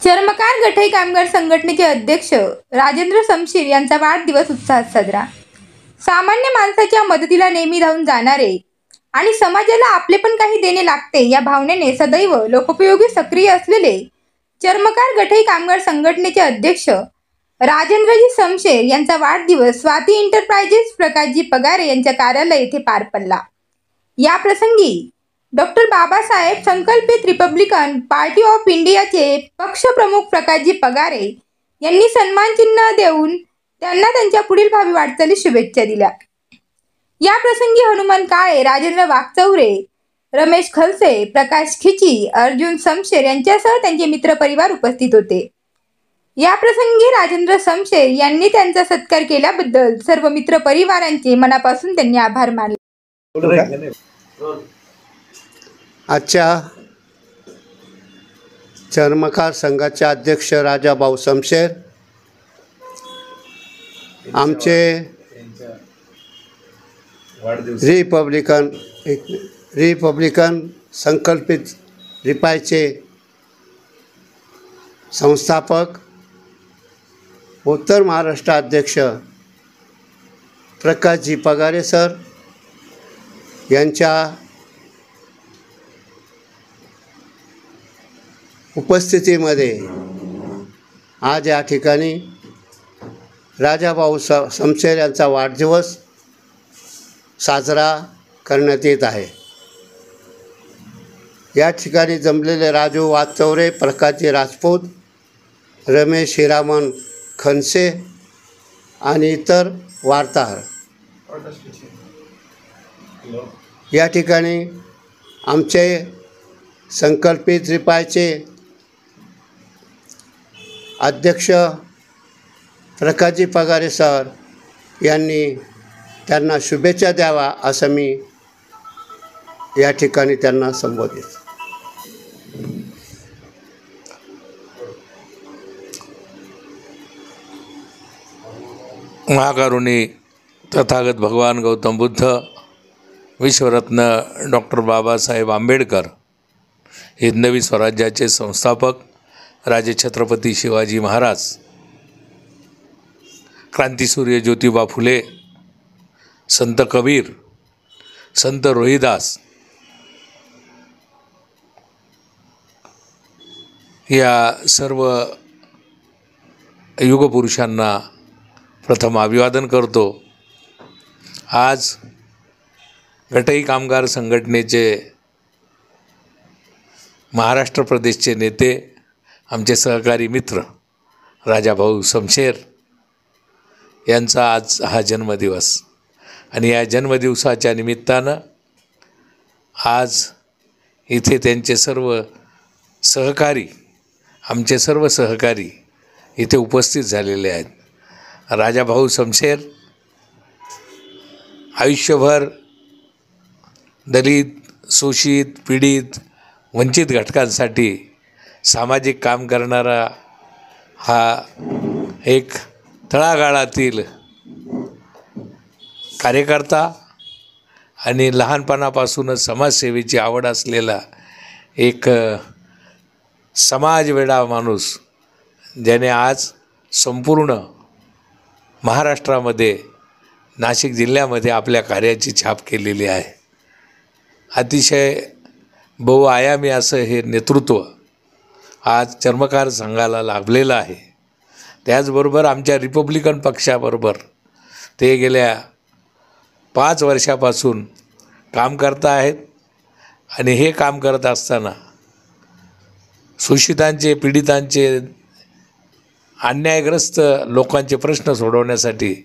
चर्मकार गठई कामगार संघटनेचे अध्यक्ष राजेंद्र समशीर यांचा वाढदिवस उत्साहात साजरा। सामान्य माणसाच्या मदतीला नेहमी धावून जाणारे आणि समाजाला आपले पण काही देणे लागते या भावनेने सदैव लोकोपयोगी सक्रिय असलेले चर्मकार गठई कामगार संघटनेचे अध्यक्ष राजेंद्रजी समशेर यांचा वाढदिवस स्वाती एंटरप्राइजेस प्रकाशजी पगारे यांच्या कार्यालय येथे पार पडला। या प्रसंगी डॉक्टर बाबासाहेब संकल्पित रिपब्लिकन पार्टी ऑफ इंडियाचे पक्षप्रमुख प्रकाशजी पगारे यांनी सन्मान चिन्ह देऊन त्यांना त्यांच्या पुढील भावी वाटचालीस शुभेच्छा दिल्या। या प्रसंगी हनुमान काळे, राजेंद्र वाघचौरे, रमेश खलसे, प्रकाश खिची, अर्जुन समशेर यांच्यासह त्यांचे मित्रपरिवार उपस्थित होते। या प्रसंगी राजेंद्र समशेर यांनी त्यांचा सत्कार केल्याबद्दल सर्व मित्रपरिवारांचे मनापासून त्यांनी आभार मानले। आजच्या चर्मकार संघाचे अध्यक्ष राजाभाऊ समशेर, आमचे रिपब्लिकन संकल्पित रिपायचे संस्थापक उत्तर महाराष्ट्र अध्यक्ष प्रकाशजी पगारे सर यांच्या उपस्थितीमध्ये आज या ठिकाणी राजाभाऊ समशेर यांचा वाढदिवस साजरा करण्यात येत आहे। या ठिकाणी जमलेले राजू वाघचौरे, प्रकाशजी राजपूत, रमेश हिरामन खनसे आणि इतर वार्ताहर, या ठिकाणी आमचे संकल्पित रिपायचे अध्यक्ष प्रकाशजी पगारे सर यांनी त्यांना शुभेच्छा द्यावा असं मी या ठिकाणी त्यांना संबोधित। महाकरुणी तथागत भगवान गौतम बुद्ध, विश्वरत्न डॉक्टर बाबासाहेब आंबेडकर, हिंदवी स्वराज्याचे संस्थापक राजे छत्रपती शिवाजी महाराज, क्रांतिसूर्य ज्योतिबा फुले, संत कबीर, संत रोहिदास या सर्व युगपुरुषांना प्रथम अभिवादन करतो। आज गटई कामगार संघटनेचे महाराष्ट्र प्रदेशचे नेते, आमचे सहकारी मित्र राजाभाऊ समशेर यांचा आज हा जन्मदिवस आणि या जन्मदिवसाच्या निमित्तानं आज इथे त्यांचे सर्व सहकारी, आमचे सर्व सहकारी इथे उपस्थित झालेले आहेत। राजाभाऊ समशेर आयुष्यभर दलित, शोषित, पीडित, वंचित घटकांसाठी सामाजिक काम करणारा हा एक तळागाळातील कार्यकर्ता आणि लहानपणापासूनच समाजसेवेची आवड असलेला एक समाजवेडा माणूस, ज्याने आज संपूर्ण महाराष्ट्रामध्ये, नाशिक जिल्ह्यामध्ये आपल्या कार्याची छाप केलेली आहे। अतिशय बहुआयामी असं हे नेतृत्व आज चर्मकार संघाला लाभलेलं आहे। त्याचबरोबर आमच्या रिपब्लिकन पक्षाबरोबर ते गेल्या 5 वर्षापासून काम करत आहेत आणि हे काम करत असताना शोषितांचे, पीडितांचे, अन्यायग्रस्त लोकांचे प्रश्न सोडवण्यासाठी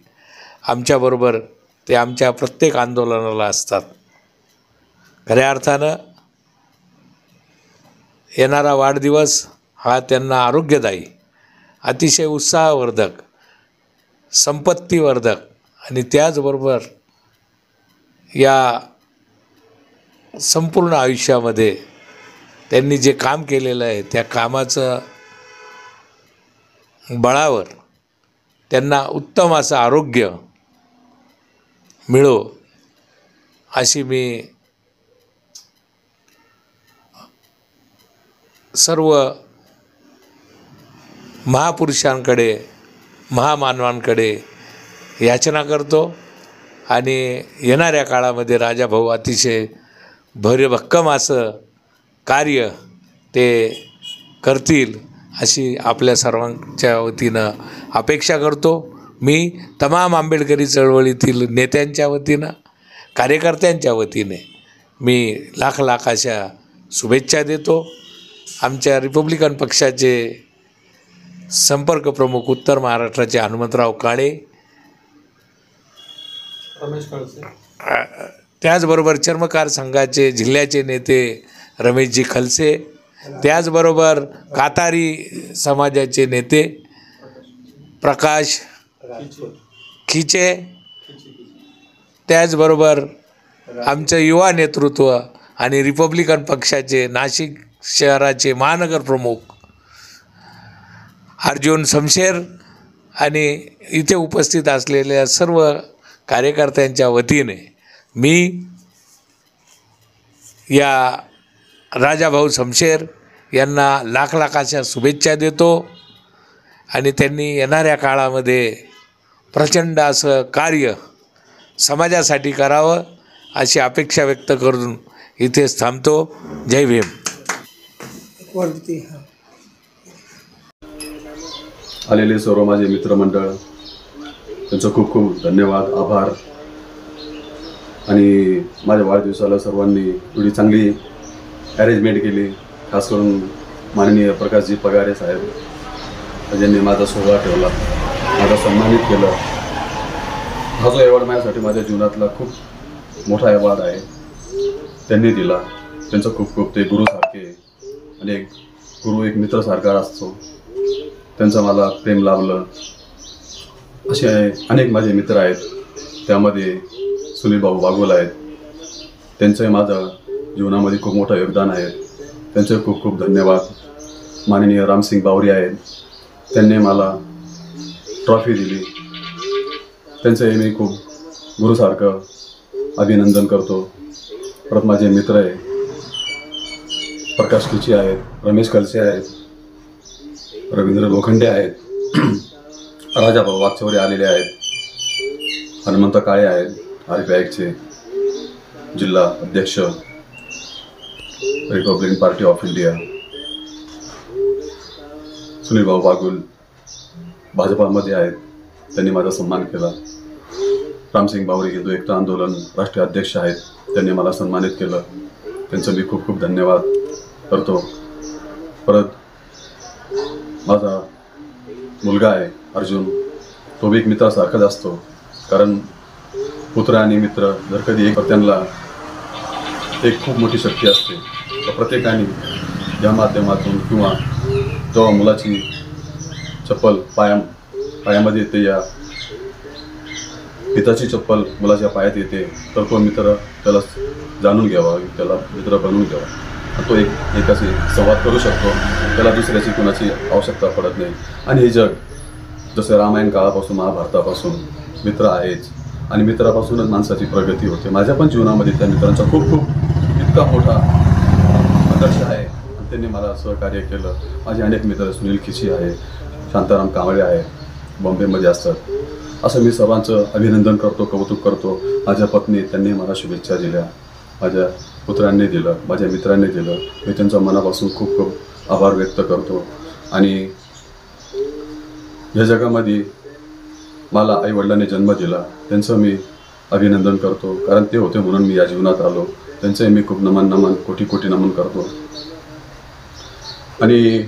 आमच्याबरोबर ते आमच्या प्रत्येक आंदोलनाला असतात। खऱ्या अर्थानं येणारा वाढदिवस हा त्यांना आरोग्यदायी, अतिशय उत्साहवर्धक, संपत्तीवर्धक आणि त्याचबरोबर या संपूर्ण आयुष्यामध्ये त्यांनी जे काम केलेलं आहे त्या कामाचं बळावर त्यांना उत्तम असं आरोग्य मिळो अशी मी सर्व महापुरुषांकडे, महामानवांकडे याचना करतो आणि येणाऱ्या काळामध्ये राजाभाऊ अतिशय भरभक्कम असं कार्य ते करतील अशी आपल्या सर्वांच्या वतीनं अपेक्षा करतो. मी तमाम आंबेडकरी चळवळीतील नेत्यांच्या वतीनं, कार्यकर्त्यांच्या वतीने मी लाख लाख अशा शुभेच्छा देतो. आमच्या रिपब्लिकन पक्षाचे संपर्क प्रमुख उत्तर महाराष्ट्राचे हनुमंतराव काळे, त्याचबरोबर चर्मकार संघाचे जिल्ह्याचे नेते रमेशजी खलसे, त्याचबरोबर कातारी समाजाचे नेते प्रकाश खिचे, त्याचबरोबर आमचं युवा नेतृत्व आणि रिपब्लिकन पक्षाचे नाशिक शहराचे महानगर प्रमुख अर्जुन समशेर आणि इथे उपस्थित असलेल्या सर्व कार्यकर्त्यांच्या वतीने मी या राजाभाऊ समशेर यांना लाख लाख अशा शुभेच्छा देतो आणि त्यांनी येणाऱ्या काळामध्ये प्रचंड असं कार्य समाजासाठी करावं अशी अपेक्षा व्यक्त करून इथेच थांबतो. जय भीम. आलेले सर्व माझे मित्रमंडळ, त्यांचं खूप खूप धन्यवाद, आभार. आणि माझ्या वाढदिवसाला सर्वांनी एवढी चांगली अरेंजमेंट केली, खास करून माननीय प्रकाशजी पगारे साहेब ज्यांनी माझा सोहळा ठेवला, माझा सन्मानित केलं. हा जो अवॉर्ड माझ्यासाठी माझ्या जीवनातला खूप मोठा अवॉर्ड आहे, त्यांनी दिला. त्यांचं खूप खूप, ते गुरुसारखे आणि एक गुरु एक मित्रासारखा असतो, त्यांचं मला प्रेम लाभलं. असे अनेक माझे मित्र आहेत, त्यामध्ये सुनील भाऊ बागोल आहेत, त्यांचंही माझं जीवनामध्ये खूप मोठं योगदान आहे, त्यांचे खूप खूप धन्यवाद. माननीय रामसिंग बावरी आहेत, त्यांनी मला ट्रॉफी दिली, त्यांचंही मी खूप गुरुसारखं अभिनंदन करतो. परत माझे मित्र आहे प्रकाश खिचे आहेत, रमेश खलसे आहेत, रवींद्र लोखंडे आहेत, राजाभाऊ वागचौरे आलेले आहेत, हनुमंत काळे आहेत, आरपीआयचे जिल्हा अध्यक्ष Republican party of India, Sunil भाऊ बागुल भाजपामध्ये आहेत, त्यांनी माझा सन्मान केला. रामसिंग बावरी हिंदू एकता आंदोलन राष्ट्रीय अध्यक्ष आहेत, त्यांनी मला सन्मानित केलं, त्यांचं मी खूप खूप धन्यवाद करतो. परत माझा मुलगा आहे अर्जुन, तो बी एक मित्रासारखाच असतो, कारण पुत्र आणि मित्र जर कधी एक, त्यांना एक खूप मोठी शक्ती असते. तर प्रत्येकाने या माध्यमातून किंवा जेव्हा मुलाची चप्पल पायामध्ये येते, या पिताची चप्पल मुलाच्या पायात येते, तर तो मित्र त्याला जाणून घ्यावा, त्याला मित्र बनवून घ्यावा. तो एक असे संवाद करू शकतो, त्याला दुसऱ्याची कोणाची आवश्यकता पडत नाही. आणि हे जग जसं रामायण काळापासून महाभारतापासून मित्र आहेच, आणि मित्रापासूनच माणसाची प्रगती होते. माझ्या पण जीवनामध्ये त्या मित्रांचा खूप खूप इतका मोठा आदर्श आहे, आणि त्यांनी मला सहकार्य केलं. माझे अनेक मित्र, सुनील खिची आहे, शांताराम कांबळे आहे, बॉम्बेमध्ये असतात. असं मी सर्वांचं अभिनंदन करतो, कौतुक करतो. माझ्या पत्नी, त्यांनी मला शुभेच्छा दिल्या, माझ्या पुत्रांनी दिलं, माझ्या मित्रांनी दिलं. मी त्यांचा मनापासून खूप खूप आभार व्यक्त करतो. आणि या जगामध्ये मला आईवडिलांनी जन्म दिला, त्यांचं मी अभिनंदन करतो, कारण ते होते म्हणून मी या जीवनात आलो. त्यांचंही मी खूप नमन कोटी कोटी नमन करतो. आणि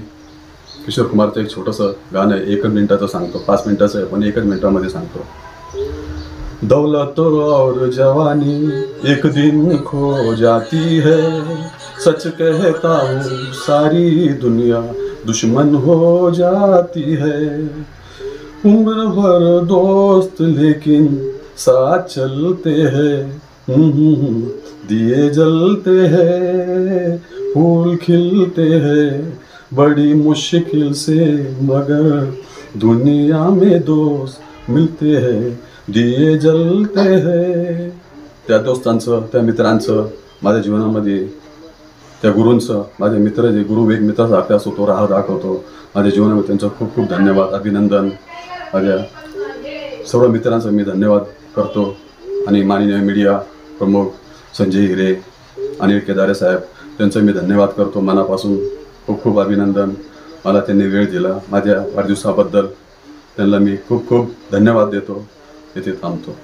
किशोर कुमारचं एक छोटंसं गाणं आहे, 1 मिनिटाचं सांगतो, 5 मिनिटाचं आहे पण 1 मिनिटामध्ये सांगतो. दौलत और जवानी एक दिन खो जाती है, सच कहता हूँ सारी दुनिया दुश्मन हो जाती है. उम्र भर दोस्त लेकिन साथ चलते हैं, दिए जलते हैं, फूल खिलते हैं, बड़ी मुश्किल से मगर दुनिया में दोस्त मिलते हैं, दिए जलते हैं. त्या दोस्तांचं, त्या मित्रांचं माझ्या जीवनामध्ये त्या गुरूंचं माझे मित्र जे गुरु एक मित्रासारखे असतो तो राह दाखवतो माझ्या जीवनामध्ये त्यांचं खूप खूप धन्यवाद अभिनंदन. माझ्या सर्व मित्रांचं मी धन्यवाद करतो आणि माननीय मीडिया प्रमुख संजय हिरे अनिल केदारे साहेब त्यांचं मी धन्यवाद करतो मनापासून. खूप खूप अभिनंदन. मला त्यांनी वेळ दिला माझ्या वाढदिवसाबद्दल त्यांना मी खूप खूप धन्यवाद देतो. येथे थांबतो.